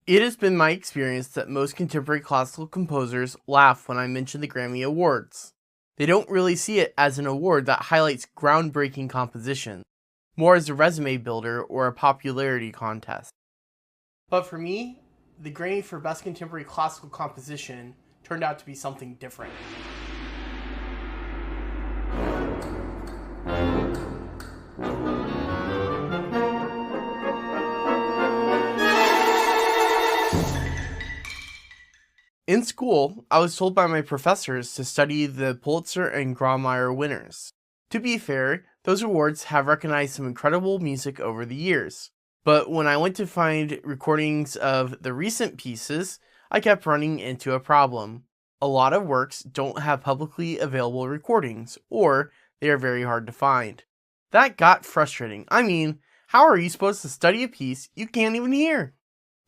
It has been my experience that most contemporary classical composers laugh when I mention the Grammy Awards. They don't really see it as an award that highlights groundbreaking composition, more as a resume builder or a popularity contest. But for me, the Grammy for Best Contemporary Classical Composition turned out to be something different. In school, I was told by my professors to study the Pulitzer and Grammy winners. To be fair, those awards have recognized some incredible music over the years. But when I went to find recordings of the recent pieces, I kept running into a problem. A lot of works don't have publicly available recordings, or they are very hard to find. That got frustrating. I mean, how are you supposed to study a piece you can't even hear?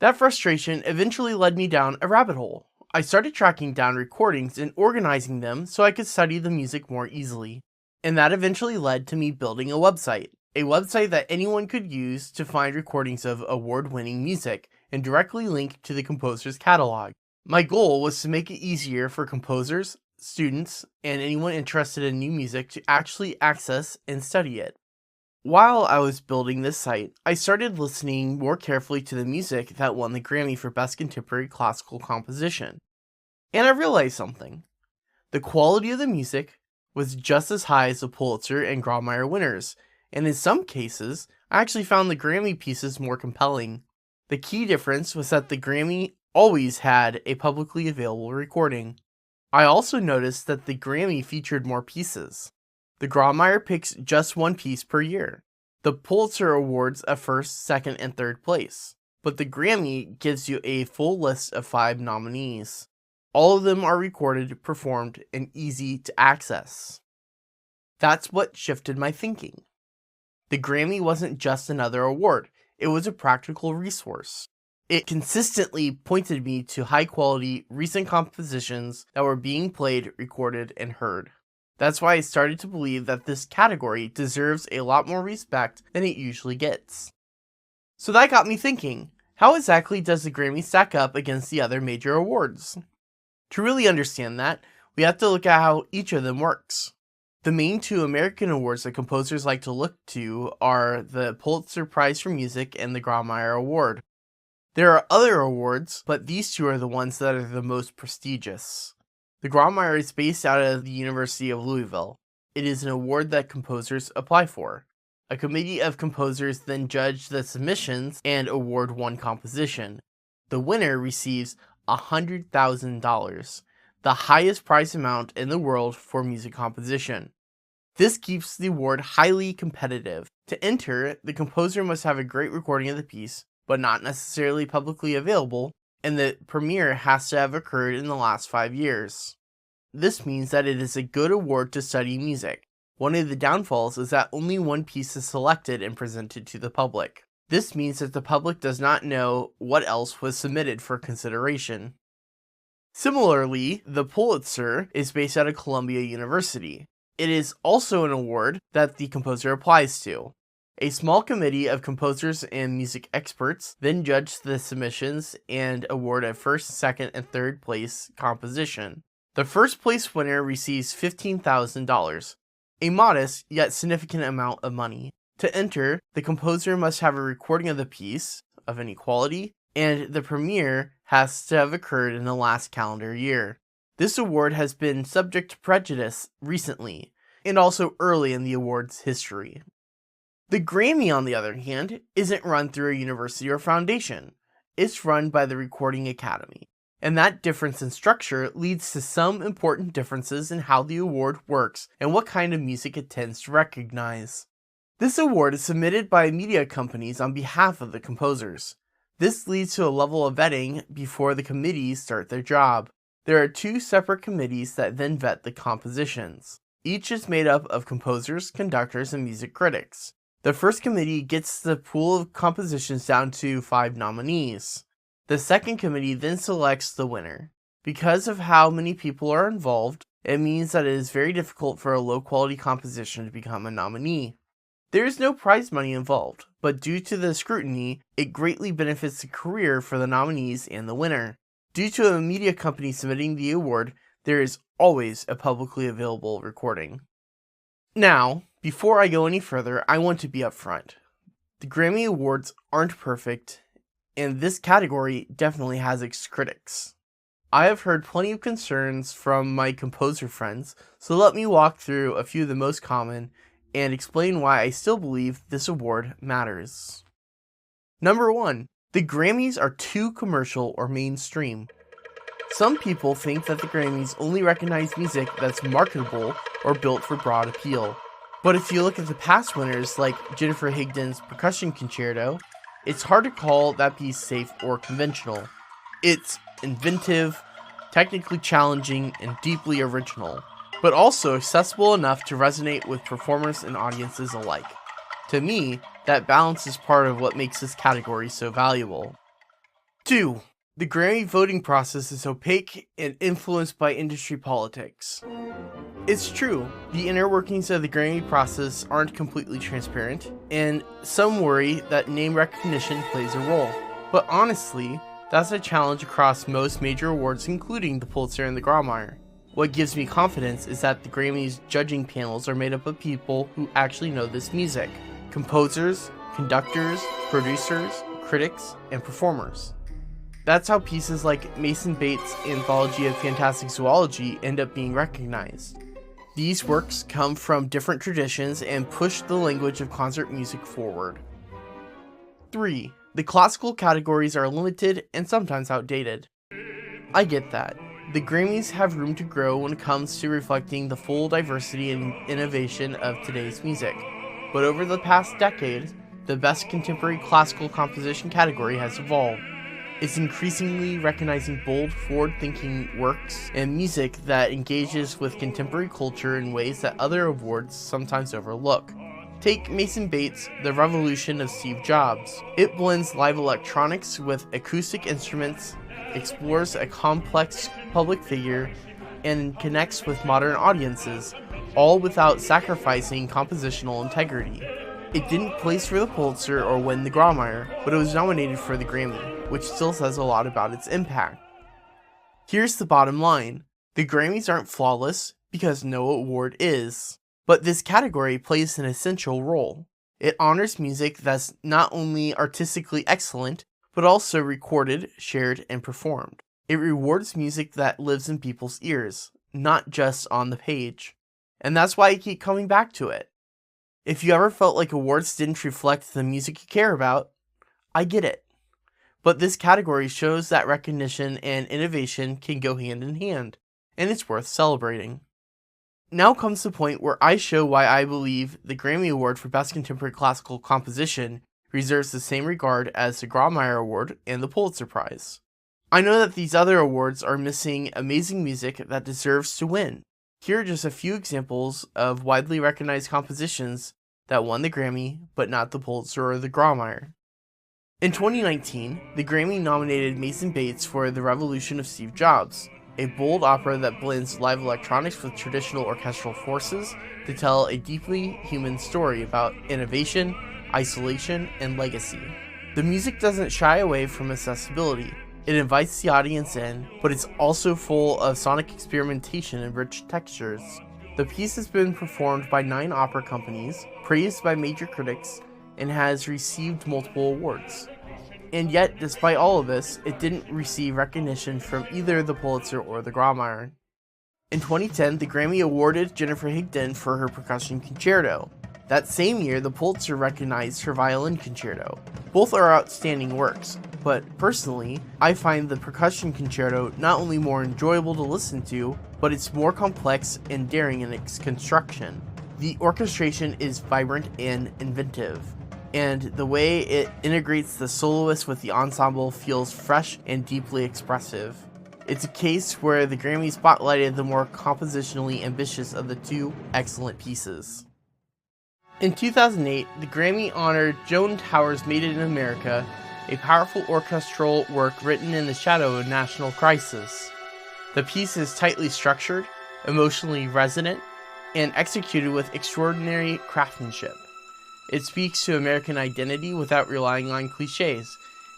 That frustration eventually led me down a rabbit hole. I started tracking down recordings and organizing them so I could study the music more easily. And that eventually led to me building a website that anyone could use to find recordings of award-winning music and directly link to the composer's catalog. My goal was to make it easier for composers, students, and anyone interested in new music to actually access and study it. While I was building this site, I started listening more carefully to the music that won the Grammy for Best Contemporary Classical Composition. And I realized something. The quality of the music was just as high as the Pulitzer and Grammy winners, and in some cases, I actually found the Grammy pieces more compelling. The key difference was that the Grammy always had a publicly available recording. I also noticed that the Grammy featured more pieces. The Grammy picks just one piece per year. The Pulitzer awards a first, second, and third place, but the Grammy gives you a full list of 5 nominees. All of them are recorded, performed, and easy to access. That's what shifted my thinking. The Grammy wasn't just another award, it was a practical resource. It consistently pointed me to high-quality, recent compositions that were being played, recorded, and heard. That's why I started to believe that this category deserves a lot more respect than it usually gets. So that got me thinking, how exactly does the Grammy stack up against the other major awards? To really understand that, we have to look at how each of them works. The main 2 American awards that composers like to look to are the Pulitzer Prize for Music and the Grammy Award. There are other awards, but these 2 are the ones that are the most prestigious. The Grammy is based out of the University of Louisville. It is an award that composers apply for. A committee of composers then judge the submissions and award one composition. The winner receives $100,000, the highest prize amount in the world for music composition. This keeps the award highly competitive. To enter, the composer must have a great recording of the piece, but not necessarily publicly available, and the premiere has to have occurred in the last 5 years. This means that it is a good award to study music. One of the downfalls is that only one piece is selected and presented to the public. This means that the public does not know what else was submitted for consideration. Similarly, the Pulitzer is based out of Columbia University. It is also an award that the composer applies to. A small committee of composers and music experts then judge the submissions and award a first, second, and third place composition. The first place winner receives $15,000, a modest yet significant amount of money. To enter, the composer must have a recording of the piece, of any quality, and the premiere has to have occurred in the last calendar year. This award has been subject to prejudice recently, and also early in the award's history. The Grammy, on the other hand, isn't run through a university or foundation. It's run by the Recording Academy. And that difference in structure leads to some important differences in how the award works and what kind of music it tends to recognize. This award is submitted by media companies on behalf of the composers. This leads to a level of vetting before the committees start their job. There are 2 separate committees that then vet the compositions. Each is made up of composers, conductors, and music critics. The first committee gets the pool of compositions down to 5 nominees. The second committee then selects the winner. Because of how many people are involved, it means that it is very difficult for a low-quality composition to become a nominee. There is no prize money involved, but due to the scrutiny, it greatly benefits the career for the nominees and the winner. Due to a media company submitting the award, there is always a publicly available recording. Now, before I go any further, I want to be upfront. The Grammy Awards aren't perfect, and this category definitely has its critics. I have heard plenty of concerns from my composer friends, so let me walk through a few of the most common and explain why I still believe this award matters. Number 1. The Grammys are too commercial or mainstream. Some people think that the Grammys only recognize music that's marketable or built for broad appeal. But if you look at the past winners like Jennifer Higdon's Percussion Concerto, it's hard to call that piece safe or conventional. It's inventive, technically challenging, and deeply original, but also accessible enough to resonate with performers and audiences alike. To me, that balance is part of what makes this category so valuable. 2. The Grammy voting process is opaque and influenced by industry politics. It's true, the inner workings of the Grammy process aren't completely transparent, and some worry that name recognition plays a role. But honestly, that's a challenge across most major awards, including the Pulitzer and the Grammy. What gives me confidence is that the Grammys judging panels are made up of people who actually know this music: composers, conductors, producers, critics, and performers. That's how pieces like Mason Bates' Anthology of Fantastic Zoology end up being recognized. These works come from different traditions and push the language of concert music forward. 3. The classical categories are limited and sometimes outdated. I get that. The Grammys have room to grow when it comes to reflecting the full diversity and innovation of today's music. But over the past decade, the Best Contemporary Classical Composition category has evolved. It's increasingly recognizing bold, forward-thinking works and music that engages with contemporary culture in ways that other awards sometimes overlook. Take Mason Bates' The Revolution of Steve Jobs. It blends live electronics with acoustic instruments, explores a complex public figure, and connects with modern audiences, all without sacrificing compositional integrity. It didn't place for the Pulitzer or win the Grammy, but it was nominated for the Grammy, which still says a lot about its impact. Here's the bottom line. The Grammys aren't flawless, because no award is. But this category plays an essential role. It honors music that's not only artistically excellent, but also recorded, shared, and performed. It rewards music that lives in people's ears, not just on the page. And that's why I keep coming back to it. If you ever felt like awards didn't reflect the music you care about, I get it. But this category shows that recognition and innovation can go hand in hand, and it's worth celebrating. Now comes the point where I show why I believe the Grammy Award for Best Contemporary Classical Composition reserves the same regard as the Grammy Award and the Pulitzer Prize. I know that these other awards are missing amazing music that deserves to win. Here are just a few examples of widely recognized compositions that won the Grammy, but not the Pulitzer or the Grammy. In 2019, the Grammy nominated Mason Bates for The Revolution of Steve Jobs, a bold opera that blends live electronics with traditional orchestral forces to tell a deeply human story about innovation, isolation, and legacy. The music doesn't shy away from accessibility. It invites the audience in, but it's also full of sonic experimentation and rich textures. The piece has been performed by 9 opera companies, praised by major critics, and has received multiple awards. And yet, despite all of this, it didn't receive recognition from either the Pulitzer or the Grammy. In 2010, the Grammy awarded Jennifer Higdon for her Percussion Concerto. That same year, the Pulitzer recognized her Violin Concerto. Both are outstanding works, but personally, I find the Percussion Concerto not only more enjoyable to listen to, but it's more complex and daring in its construction. The orchestration is vibrant and inventive, and the way it integrates the soloist with the ensemble feels fresh and deeply expressive. It's a case where the Grammy spotlighted the more compositionally ambitious of the two excellent pieces. In 2008, the Grammy honored Joan Tower's Made in America, a powerful orchestral work written in the shadow of a national crisis. The piece is tightly structured, emotionally resonant, and executed with extraordinary craftsmanship. It speaks to American identity without relying on cliches,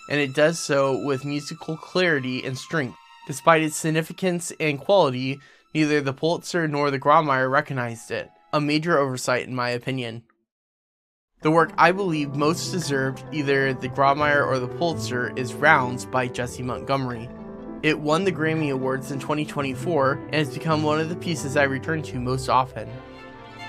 and it does so with musical clarity and strength. Despite its significance and quality, neither the Pulitzer nor the Grawemeyer recognized it, a major oversight in my opinion. The work I believe most deserved either the Grawemeyer or the Pulitzer is Rounds by Jessie Montgomery. It won the Grammy Awards in 2024 and has become one of the pieces I return to most often.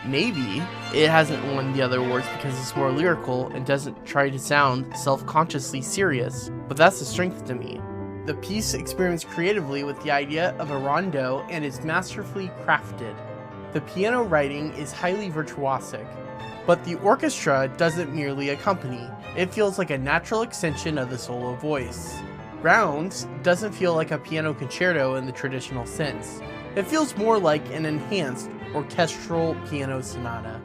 Maybe it hasn't won the other awards because it's more lyrical and doesn't try to sound self-consciously serious, but that's a strength to me. The piece experiments creatively with the idea of a rondo and is masterfully crafted. The piano writing is highly virtuosic, but the orchestra doesn't merely accompany. It feels like a natural extension of the solo voice. Rounds doesn't feel like a piano concerto in the traditional sense. It feels more like an enhanced orchestral piano sonata.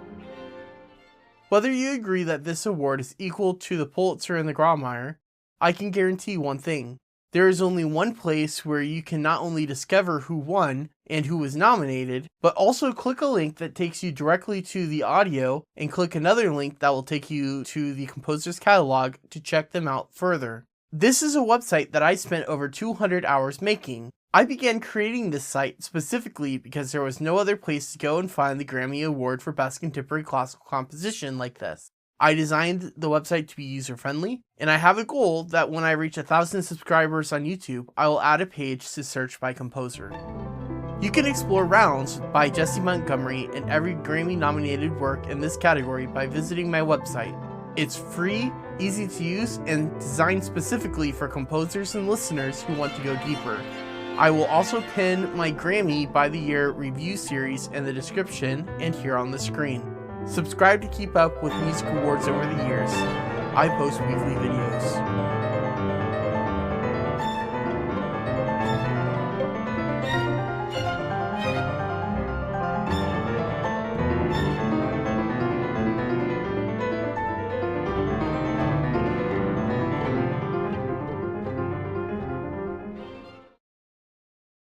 Whether you agree that this award is equal to the Pulitzer and the Grawemeyer, I can guarantee one thing. There is only one place where you can not only discover who won and who was nominated, but also click a link that takes you directly to the audio and click another link that will take you to the composer's catalog to check them out further. This is a website that I spent over 200 hours making. I began creating this site specifically because there was no other place to go and find the Grammy Award for Best Contemporary Classical Composition like this. I designed the website to be user-friendly, and I have a goal that when I reach 1,000 subscribers on YouTube, I will add a page to search by composer. You can explore Rounds by Jessie Montgomery and every Grammy-nominated work in this category by visiting my website. It's free, easy to use, and designed specifically for composers and listeners who want to go deeper. I will also pin my Grammy by the Year review series in the description and here on the screen. Subscribe to keep up with music awards over the years. I post weekly videos.